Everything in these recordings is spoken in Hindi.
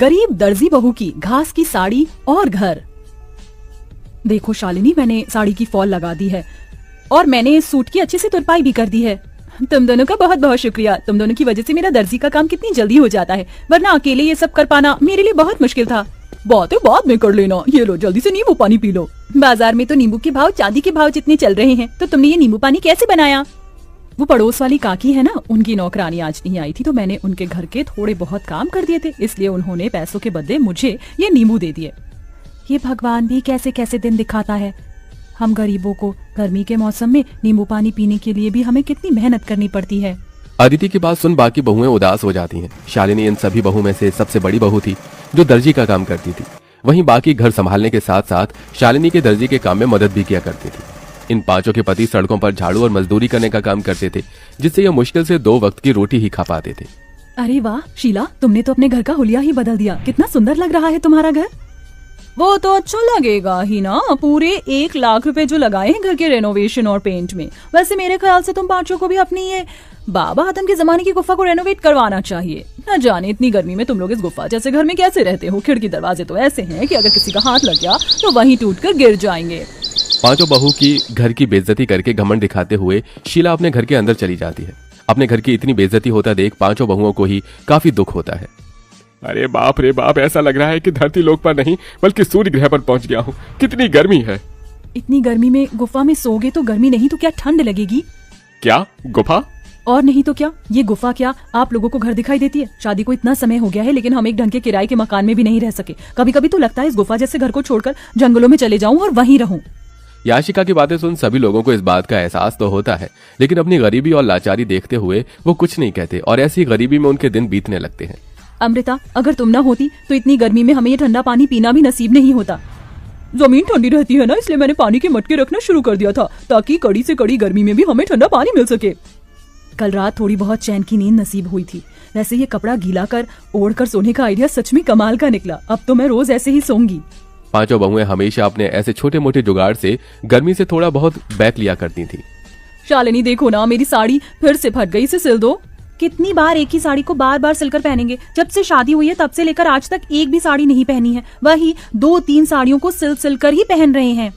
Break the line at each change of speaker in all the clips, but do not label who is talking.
गरीब दर्जी बहू की घास की साड़ी और घर। देखो शालिनी, मैंने साड़ी की फॉल लगा दी है और मैंने इस सूट की अच्छे से तुरपाई भी कर दी है। तुम दोनों का बहुत बहुत शुक्रिया। तुम दोनों की वजह से मेरा दर्जी का काम कितनी जल्दी हो जाता है, वरना अकेले ये सब कर पाना मेरे लिए बहुत मुश्किल था। बातें बाद में कर लेना, ये लो जल्दी से नींबू पानी पी लो। बाजार में तो नींबू के भाव चांदी के भाव जितने चल रहे हैं, तो तुमने ये नींबू पानी कैसे बनाया? वो पड़ोस वाली काकी है ना, उनकी नौकरानी आज नहीं आई थी, तो मैंने उनके घर के थोड़े बहुत काम कर दिए थे, इसलिए उन्होंने पैसों के बदले मुझे ये नींबू दे दिए। ये भगवान भी कैसे कैसे दिन दिखाता है। हम गरीबों को गर्मी के मौसम में नींबू पानी पीने के लिए भी हमें कितनी मेहनत करनी पड़ती है।
अदिति की बात सुन बाकी बहुएं उदास हो जाती हैं। शालिनी इन सभी बहू में से सबसे बड़ी बहू थी, जो दर्जी का काम करती थी। वहीं बाकी घर संभालने के साथ साथ शालिनी के दर्जी के काम में मदद भी किया करती थी। इन पांचों के पति सड़कों पर झाड़ू और मजदूरी करने का काम करते थे, जिससे यह मुश्किल से 2 वक्त की रोटी ही खा पाते थे।
अरे वाह शीला, तुमने तो अपने घर का हुलिया ही बदल दिया। कितना सुंदर लग रहा है तुम्हारा घर। वो तो अच्छा लगेगा ही ना, पूरे 1 लाख रुपए जो लगाए हैं घर के रेनोवेशन और पेंट में। वैसे मेरे ख्याल से तुम पांचों को भी अपनी ये बाबा आदम के जमाने की गुफा को रेनोवेट करवाना चाहिए। न जाने इतनी गर्मी में तुम लोग इस गुफा जैसे घर में कैसे रहते हो। खिड़की दरवाजे तो ऐसे हैं कि अगर किसी का हाथ लग गया तो वहीं टूटकर गिर जाएंगे।
पांचों बहू की घर की बेइज्जती करके घमंड दिखाते हुए शीला अपने घर के अंदर चली जाती है। अपने घर की इतनी बेइज्जती होता देख पांचों बहुओं को ही काफी दुख होता है।
अरे बाप रे बाप, ऐसा लग रहा है कि धरती लोक पर नहीं बल्कि सूर्य ग्रह पर पहुंच गया हूँ। कितनी गर्मी है।
इतनी गर्मी में गुफा में सोगे तो गर्मी नहीं तो क्या ठंड लगेगी?
क्या गुफा?
और नहीं तो क्या, ये गुफा क्या आप लोगों को घर दिखाई देती है? शादी को इतना समय हो गया है, लेकिन हम एक ढंग के किराए के मकान में भी नहीं रह सके। कभी कभी तो लगता है इस गुफा जैसे घर को छोड़कर जंगलों में चले जाऊं और वहीं रहूं।
याशिका की बातें सुन सभी लोगों को इस बात का एहसास तो होता है, लेकिन अपनी गरीबी और लाचारी देखते हुए वो कुछ नहीं कहते और ऐसी गरीबी में उनके दिन बीतने लगते हैं।
अमृता, अगर तुम ना होती तो इतनी गर्मी में हमें ये ठंडा पानी पीना भी नसीब नहीं होता। जमीन ठंडी रहती है ना, इसलिए मैंने पानी के मटके रखना शुरू कर दिया था, ताकि कड़ी से कड़ी गर्मी में भी हमें ठंडा पानी मिल सके। कल रात थोड़ी बहुत चैन की नींद नसीब हुई थी। वैसे ये कपड़ा गीला कर ओढ़ कर सोने का आइडिया सच में कमाल का निकला। अब तो मैं रोज ऐसे ही सोऊंगी।
पांचों बहुएं हमेशा अपने ऐसे छोटे मोटे जुगाड़ से गर्मी से थोड़ा बहुत बैक लिया करती थी।
शालिनी देखो ना, मेरी साड़ी फिर से फट गई, इसे सिल दो। कितनी बार एक ही साड़ी को बार बार सिलकर पहनेंगे? जब से शादी हुई है तब से लेकर आज तक एक भी साड़ी नहीं पहनी है। वही 2-3 साड़ियों को सिल कर ही पहन रहे हैं।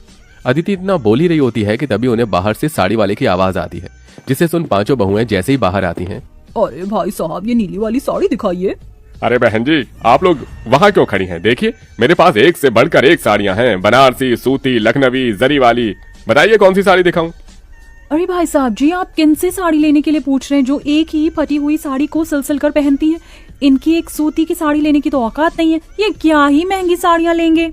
अदिति इतना बोल ही रही होती है कि तभी उन्हें बाहर से साड़ी वाले की आवाज आती है, जिसे सुन पांचों बहुएं जैसे ही बाहर आती हैं।
अरे भाई साहब, ये नीली वाली साड़ी दिखाइए।
अरे बहन जी, आप लोग वहाँ क्यों खड़ी हैं? देखिए मेरे पास एक से बढ़कर एक साड़ियाँ हैं, बनारसी, सूती, लखनवी, जरी वाली। बताइए कौन सी साड़ी दिखाऊं?
अरे भाई साहब जी, आप किन से साड़ी लेने के लिए पूछ रहे हैं जो एक ही फटी हुई साड़ी को सिल कर पहनती हैं? इनकी एक सूती की साड़ी लेने की तो औकात नहीं है। ये क्या ही महंगी साड़ियाँ लेंगे।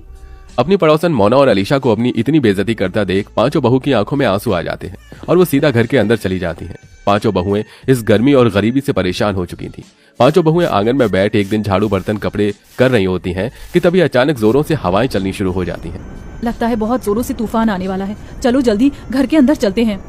अपनी पड़ोसन मोना और अलीशा को अपनी इतनी बेइज्जती करता देख पांचों बहू की आंखों में आंसू आ जाते हैं और वो सीधा घर के अंदर चली जाती हैं। पांचों बहुएं इस गर्मी और गरीबी से परेशान हो चुकी थी। पांचों बहुएं आंगन में बैठ एक दिन झाड़ू बर्तन कपड़े कर रही होती हैं कि तभी अचानक जोरों से हवाएं चलनी शुरू हो जाती हैं।
लगता है बहुत जोरों से तूफान आने वाला है। चलो जल्दी घर के अंदर चलते हैं।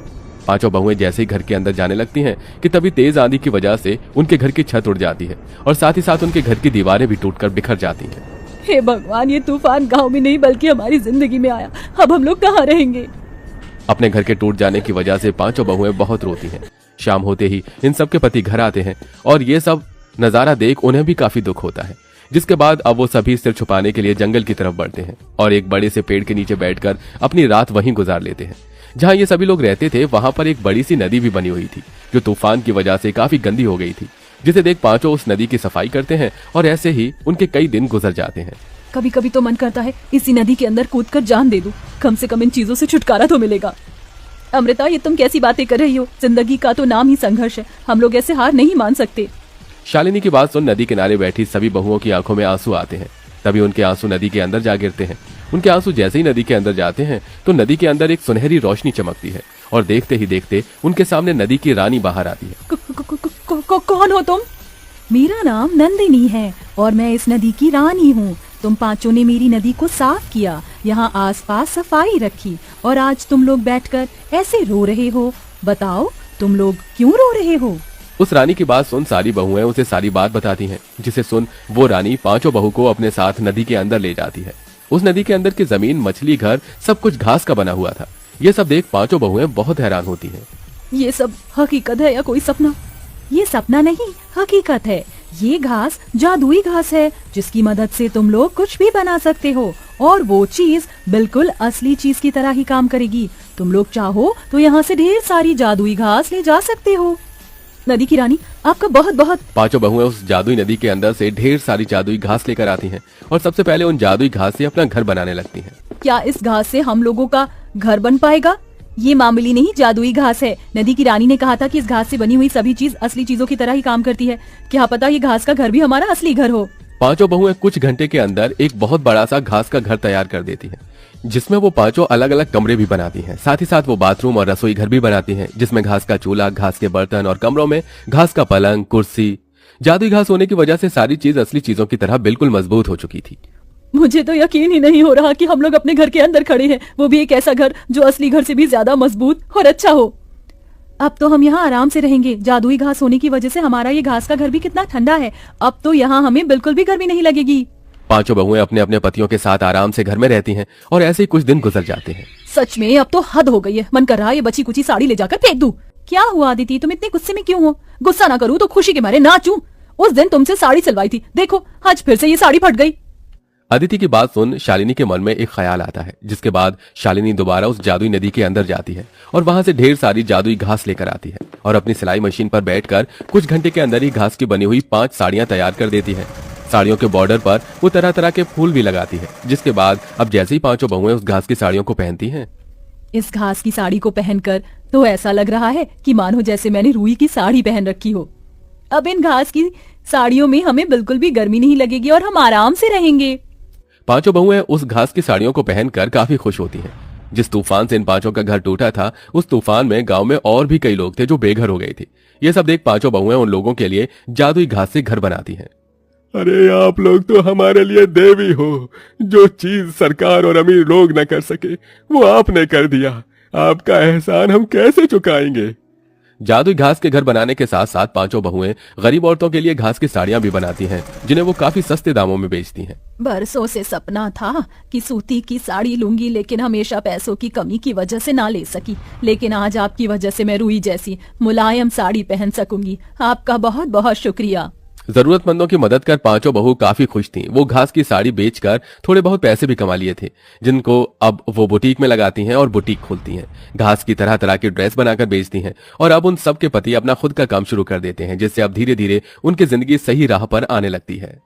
पांचों बहुएं जैसे ही घर के अंदर जाने लगती हैं कि तभी तेज आंधी की वजह से उनके घर की छत उड़ जाती है और साथ ही साथ उनके घर की दीवारें भी टूटकर बिखर जाती हैं।
हे भगवान, ये तूफान गांव में नहीं बल्कि हमारी जिंदगी में आया। अब हम लोग कहाँ रहेंगे?
अपने घर के टूट जाने की वजह से पांचों बहुएं बहुत रोती हैं। शाम होते ही इन सब के पति घर आते हैं और ये सब नजारा देख उन्हें भी काफी दुख होता है, जिसके बाद अब वो सभी सिर छुपाने के लिए जंगल की तरफ बढ़ते हैं और एक बड़े से पेड़ के नीचे बैठकर अपनी रात वहीं गुजार लेते हैं। जहाँ ये सभी लोग रहते थे वहां पर एक बड़ी सी नदी भी बनी हुई थी, जो तूफान की वजह से काफी गंदी हो गई थी, जिसे देख पांचों उस नदी की सफाई करते हैं और ऐसे ही उनके कई दिन गुजर जाते हैं।
कभी कभी तो मन करता है इसी नदी के अंदर कूदकर जान दे दूं, कम से कम इन चीजों से छुटकारा तो मिलेगा। अमृता, ये तुम कैसी बातें कर रही हो? जिंदगी का तो नाम ही संघर्ष है, हम लोग ऐसे हार नहीं मान सकते।
शालिनी की बात सुन नदी किनारे बैठी सभी बहुओं की आंखों में आंसू आते हैं। तभी उनके आंसू नदी के अंदर जा गिरते हैं। उनके आंसू जैसे ही नदी के अंदर जाते हैं तो नदी के अंदर एक सुनहरी रोशनी चमकती है और देखते ही देखते उनके सामने नदी की रानी बाहर आती है।
कौन हो तुम? मेरा नाम नंदिनी है और मैं इस नदी की रानी हूँ। तुम पांचों ने मेरी नदी को साफ किया, यहाँ आसपास सफाई रखी और आज तुम लोग बैठकर ऐसे रो रहे हो। बताओ तुम लोग क्यों रो रहे हो?
उस रानी की बात सुन सारी बहुएं उसे सारी बात बताती हैं, जिसे सुन वो रानी पांचों बहू को अपने साथ नदी के अंदर ले जाती है। उस नदी के अंदर की जमीन, मछली, घर सब कुछ घास का बना हुआ था। ये सब देख पांचों बहुएं बहुत हैरान होती हैं।
ये सब हकीकत है या कोई सपना? ये सपना नहीं, हकीकत है। ये घास जादुई घास है जिसकी मदद से तुम लोग कुछ भी बना सकते हो और वो चीज बिल्कुल असली चीज की तरह ही काम करेगी। तुम लोग चाहो तो यहाँ से ढेर सारी जादुई घास ले जा सकते हो। नदी की रानी, आपका बहुत बहुत।
पांचों बहुएं उस जादुई नदी के अंदर से ढेर सारी जादुई घास लेकर आती हैं और सबसे पहले उन जादुई घास से अपना घर बनाने लगती हैं।
क्या इस घास से हम लोगों का घर बन पाएगा? ये मामूली नहीं जादुई घास है। नदी की रानी ने कहा था कि इस घास से बनी हुई सभी चीज असली चीजों की तरह ही काम करती है। क्या पता ये घास का घर भी हमारा असली घर हो।
पांचों बहुएं कुछ घंटे के अंदर एक बहुत बड़ा सा घास का घर तैयार कर देती हैं, जिसमें वो पांचों अलग अलग कमरे भी बनाती हैं। साथ ही साथ वो बाथरूम और रसोई घर भी बनाती हैं, जिसमें घास का चूल्हा, घास के बर्तन और कमरों में घास का पलंग, कुर्सी। जादुई घास होने की वजह से सारी चीज असली चीजों की तरह बिल्कुल मजबूत हो चुकी थी।
मुझे तो यकीन ही नहीं हो रहा कि हम लोग अपने घर के अंदर खड़े हैं, वो भी एक ऐसा घर जो असली घर से भी ज्यादा मजबूत और अच्छा हो। अब तो हम यहाँ आराम से रहेंगे। जादुई घास होने की वजह से हमारा ये घास का घर भी कितना ठंडा है। अब तो यहाँ हमें बिल्कुल भी गर्मी नहीं लगेगी।
पांचों बहुएं अपने अपने पतियों के साथ आराम से घर में रहती हैं और ऐसे ही कुछ दिन गुजर जाते हैं।
सच में अब तो हद हो गई है। मन कर रहा है ये बची कुची साड़ी ले जाकर फेंक दूं। क्या हुआ अदिति, तुम इतने गुस्से में क्यों हो? गुस्सा ना करूँ तो खुशी के मारे नाचूं। उस दिन तुमसे साड़ी सिलवाई थी, देखो आज फिर से ये साड़ी फट गई।
अदिति की बात सुन शालिनी के मन में एक ख्याल आता है, जिसके बाद शालिनी दोबारा उस जादुई नदी के अंदर जाती है और वहां से ढेर सारी जादुई घास लेकर आती है और अपनी सिलाई मशीन पर बैठकर कुछ घंटे के अंदर ही घास की बनी हुई 5 साड़ियां तैयार कर देती है। साड़ियों के बॉर्डर पर वो तरह तरह के फूल भी लगाती है, जिसके बाद अब जैसे ही पांचों बहुएं उस घास की साड़ियों को पहनती हैं,
इस घास की साड़ी को पहनकर तो ऐसा लग रहा है कि मानो जैसे मैंने रुई की साड़ी पहन रखी हो। अब इन घास की साड़ियों में हमें बिल्कुल भी गर्मी नहीं लगेगी और हम आराम से रहेंगे।
पांचों बहुएं उस घास की साड़ियों को पहनकर काफी खुश होती हैं। जिस तूफान से इन पांचों का घर टूटा था, उस तूफान में गांव में और भी कई लोग थे जो बेघर हो गए थे। ये सब देख पांचों बहुएं उन लोगों के लिए जादुई घास से घर बनाती हैं।
अरे आप लोग तो हमारे लिए देवी हो। जो चीज सरकार और अमीर लोग न कर सके वो आपने कर दिया। आपका एहसान हम कैसे चुकाएंगे।
जादुई घास के घर बनाने के साथ साथ पांचों बहुएं गरीब औरतों के लिए घास की साड़ियां भी बनाती हैं, जिन्हें वो काफी सस्ते दामों में बेचती हैं।
बरसों से सपना था कि सूती की साड़ी लूंगी, लेकिन हमेशा पैसों की कमी की वजह से ना ले सकी। लेकिन आज आपकी वजह से मैं रुई जैसी मुलायम साड़ी पहन सकूंगी। आपका बहुत बहुत शुक्रिया।
जरूरतमंदों की मदद कर पांचों बहू काफी खुश थीं। वो घास की साड़ी बेचकर थोड़े बहुत पैसे भी कमा लिए थे, जिनको अब वो बुटीक में लगाती हैं और बुटीक खोलती हैं। घास की तरह तरह की ड्रेस बनाकर बेचती हैं और अब उन सब के पति अपना खुद का काम शुरू कर देते हैं, जिससे अब धीरे धीरे उनकी जिंदगी सही राह पर आने लगती है।